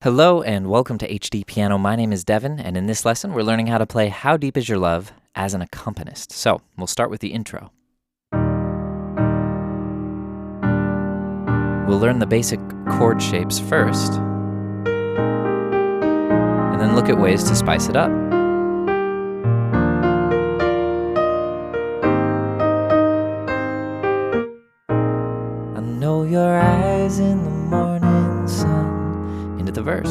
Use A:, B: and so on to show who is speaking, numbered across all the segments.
A: Hello and welcome to HDpiano. My name is Devin, and in this lesson we're learning how to play How Deep Is Your Love as an accompanist. So we'll start with the intro. We'll learn the basic chord shapes first, and then look at ways to spice it up. I know your eyes in the morning sun. Into the verse.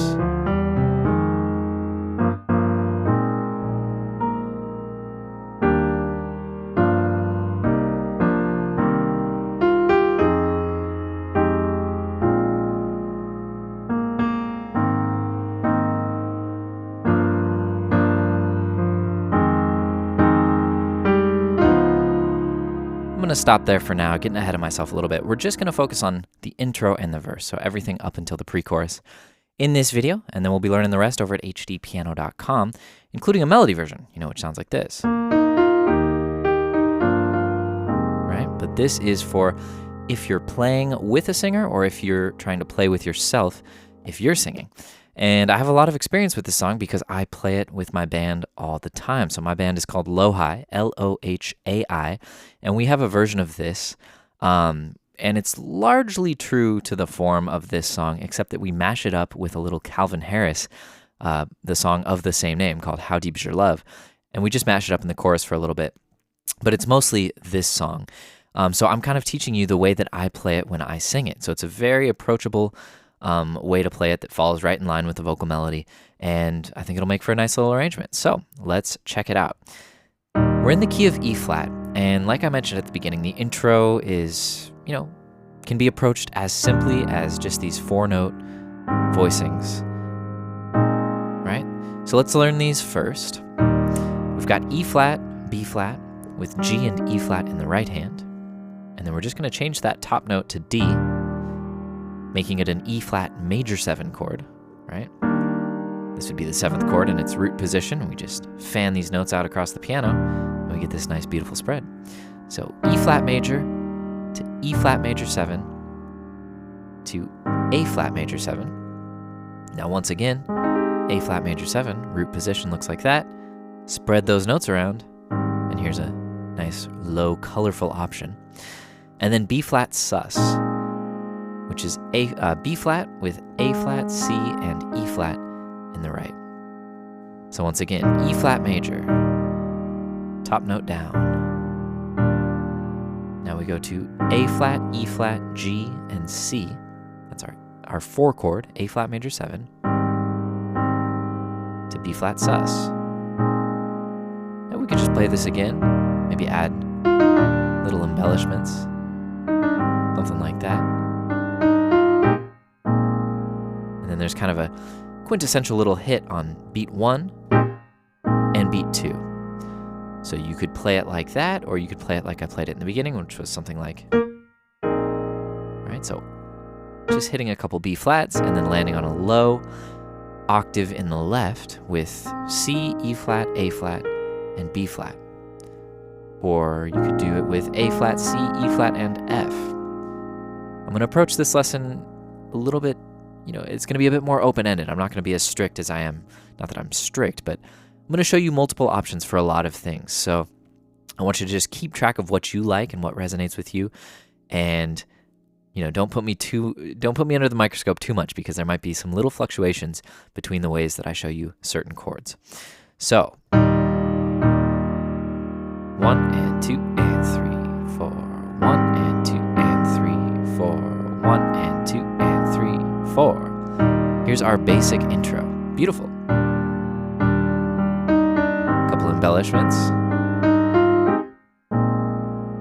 A: I'm going to stop there for now, getting ahead of myself a little bit. We're just going to focus on the intro and the verse, so everything up until the pre-chorus in this video, and then we'll be learning the rest over at HDpiano.com, including a melody version, which sounds like this. Right? But this is for if you're playing with a singer or if you're trying to play with yourself if you're singing. And I have a lot of experience with this song because I play it with my band all the time. So my band is called Lohai, L-O-H-A-I, and we have a version of this, and it's largely true to the form of this song, except that we mash it up with a little Calvin Harris, the song of the same name called How Deep Is Your Love, and we just mash it up in the chorus for a little bit. But it's mostly this song. So I'm kind of teaching you the way that I play it when I sing it. So it's a very approachable way to play it that falls right in line with the vocal melody, and I think it'll make for a nice little arrangement. So let's check it out. We're in the key of E flat, and like I mentioned at the beginning, the intro is, can be approached as simply as just these 4-note voicings, right? So let's learn these first. We've got E flat, B flat, with G and E flat in the right hand, and then we're just going to change that top note to D, making it an E flat major 7 chord, right? This would be the 7th chord in its root position. We just fan these notes out across the piano, and we get this nice, beautiful spread. So E flat major to E flat major 7 to A flat major 7. Now once again, A flat major 7, root position looks like that. Spread those notes around, and here's a nice, low, colorful option. And then B flat sus, which is B flat with A flat, C, and E flat in the right. So once again, E flat major, top note down. Now we go to A flat, E flat, G, and C. That's our 4 chord, A flat major 7, to B flat sus. Now we could just play this again, maybe add little embellishments, something like that. And then there's kind of a quintessential little hit on beat 1 and beat 2. So you could play it like that, or you could play it like I played it in the beginning, which was something like, right? So just hitting a couple B flats and then landing on a low octave in the left with C, E flat, A flat, and B flat. Or you could do it with A flat, C, E flat, and F. I'm going to approach this lesson a little bit, it's going to be a bit more open-ended. I'm not going to be as strict as I am. Not that I'm strict, but I'm going to show you multiple options for a lot of things. So I want you to just keep track of what you like and what resonates with you, and don't put me under the microscope too much, because there might be some little fluctuations between the ways that I show you certain chords. So 1 and 2 and 3, 4. 1 and 2 and 3, 4. 1 and 2 and 3, 4. Here's our basic intro. Beautiful. Couple embellishments.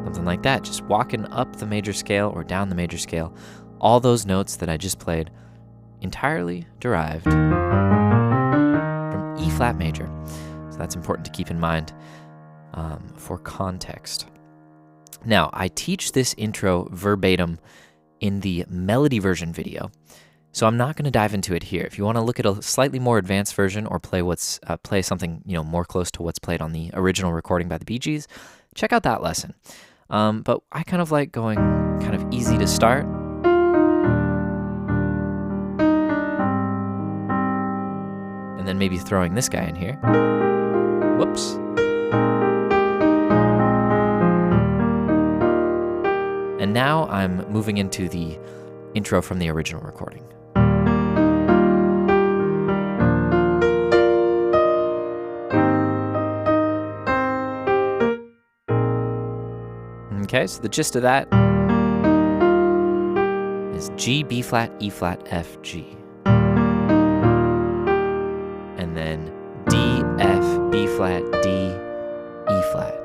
A: Something like that. Just walking up the major scale or down the major scale. All those notes that I just played, entirely derived from E flat major. So that's important to keep in mind for context. Now, I teach this intro verbatim in the melody version video, so I'm not going to dive into it here. If you want to look at a slightly more advanced version or play something more close to what's played on the original recording by the Bee Gees, check out that lesson. But I kind of like going kind of easy to start and then maybe throwing this guy in here. Whoops. And now I'm moving into the intro from the original recording. Okay, so the gist of that is G, B flat, E flat, F, G. And then D, F, B flat, D, E flat.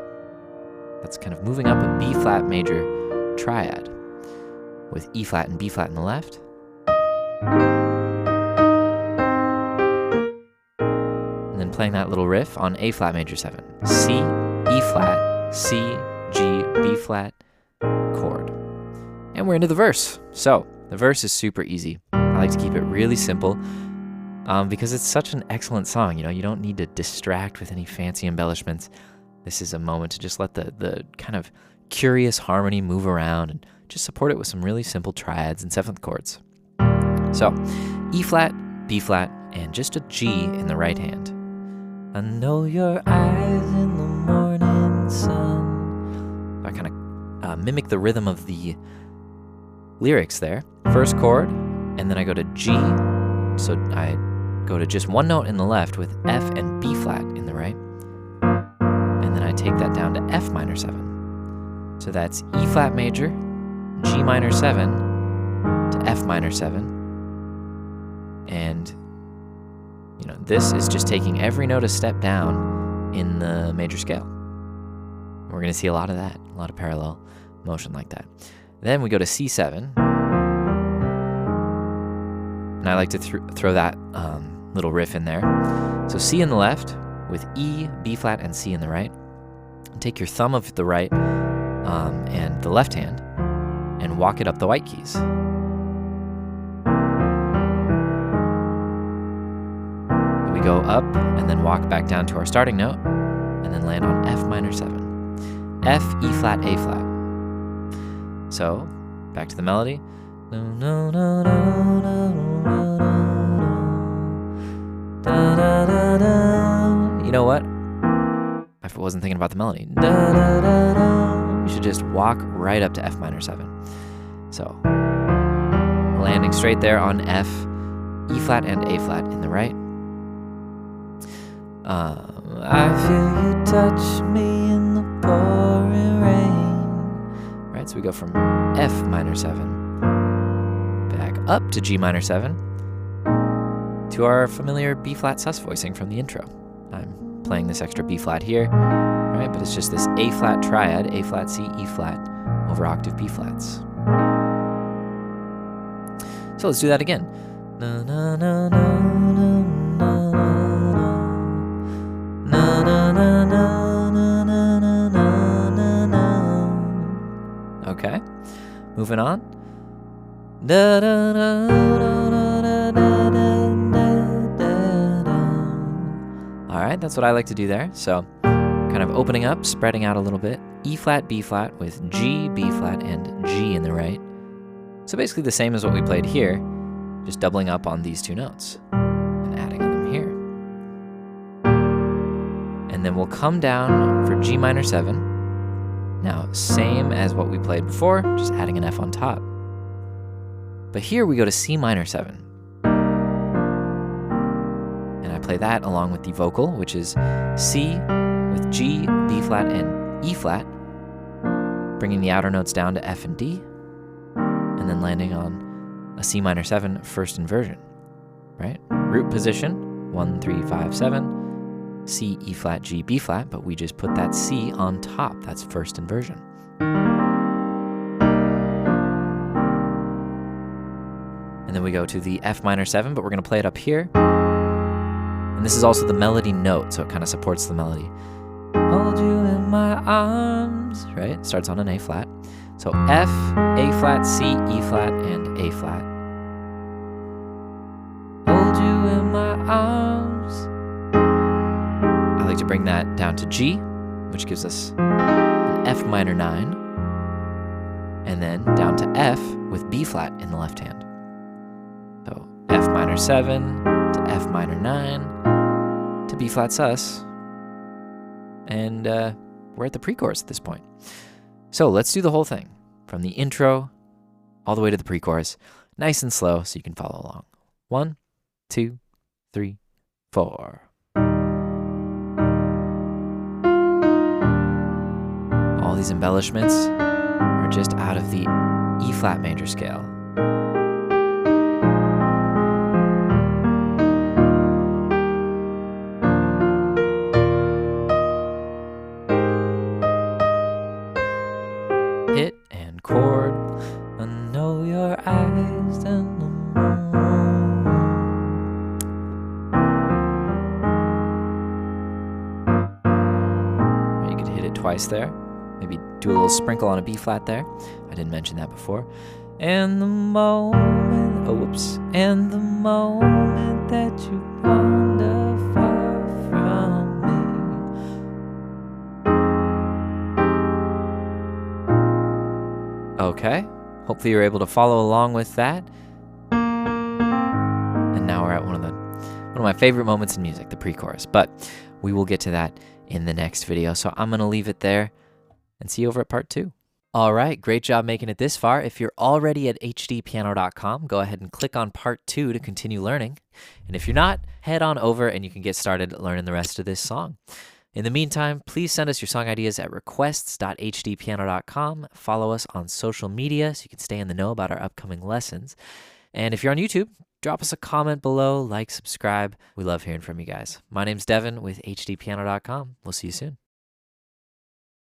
A: That's kind of moving up a B flat major triad with E flat and B flat in the left. And then playing that little riff on A flat major 7. C, E flat, C, G, B flat, chord. And we're into the verse. So the verse is super easy. I like to keep it really simple because it's such an excellent song. You know, you don't need to distract with any fancy embellishments. This is a moment to just let the kind of curious harmony move around and just support it with some really simple triads and 7th chords. So E flat, B flat, and just a G in the right hand. I know your eyes in the morning sun. I kind of mimic the rhythm of the lyrics there. First chord, and then I go to G. So I go to just one note in the left with F and B flat in the right. And then I take that down to F minor 7. So that's E flat major, G minor 7 to F minor 7. And, you know, this is just taking every note a step down in the major scale. We're going to see a lot of that, a lot of parallel motion like that. Then we go to C7. And I like to throw that little riff in there. So C in the left with E, B flat, and C in the right. Take your thumb of the right and the left hand and walk it up the white keys. We go up and then walk back down to our starting note and then land on F minor 7. F, E flat, A flat. So, back to the melody. You know what? I wasn't thinking about the melody. You should just walk right up to F minor 7. So, landing straight there on F, E flat, and A flat in the right. I feel you touch me in the pouring rain. Right, so we go from F minor 7 back up to G minor 7 to our familiar B flat sus voicing from the intro. I'm playing this extra B flat here, right? But it's just this A flat triad, A flat, C, E flat over octave B flats. So let's do that again. Na na na na na na na na na na na na na. Okay, moving on. Da da da da da da da. All right, that's what I like to do there. So, kind of opening up, spreading out a little bit. E flat, B flat with G, B flat, and G in the right. So basically the same as what we played here, just doubling up on these two notes and adding them here. And then we'll come down for G minor 7. Now, same as what we played before, just adding an F on top. But here we go to C minor 7. And I play that along with the vocal, which is C with G, B flat, and E flat, bringing the outer notes down to F and D, and then landing on a C minor 7 first inversion, right? Root position, 1, 3, 5, 7, C, E flat, G, B flat, but we just put that C on top. That's first inversion. And then we go to the F minor 7, but we're going to play it up here. And this is also the melody note, so it kind of supports the melody. Hold you in my arms, right? It starts on an A flat. So F, A flat, C, E flat, and A flat. Hold you in my arms. I like to bring that down to G, which gives us an F minor 9, and then down to F with B flat in the left hand. So F minor 7 to F minor 9, B flat sus. And we're at the pre-chorus at this point. So let's do the whole thing from the intro all the way to the pre-chorus, nice and slow so you can follow along. 1, 2, 3, 4. All these embellishments are just out of the E flat major scale. Hit and chord. I know your eyes and the moon. You could hit it twice there. Maybe do a little sprinkle on a B flat there. I didn't mention that before. And the moment, oh whoops, and the moment that you wander far from me. Okay, hopefully you're able to follow along with that. And now we're at one of my favorite moments in music, the pre-chorus. But we will get to that in the next video. So I'm gonna leave it there and see you over at part 2. All right, great job making it this far. If you're already at HDpiano.com, go ahead and click on part 2 to continue learning. And if you're not, head on over and you can get started learning the rest of this song. In the meantime, please send us your song ideas at requests.hdpiano.com. Follow us on social media so you can stay in the know about our upcoming lessons. And if you're on YouTube, drop us a comment below, like, subscribe. We love hearing from you guys. My name's Devin with HDpiano.com. We'll see you soon.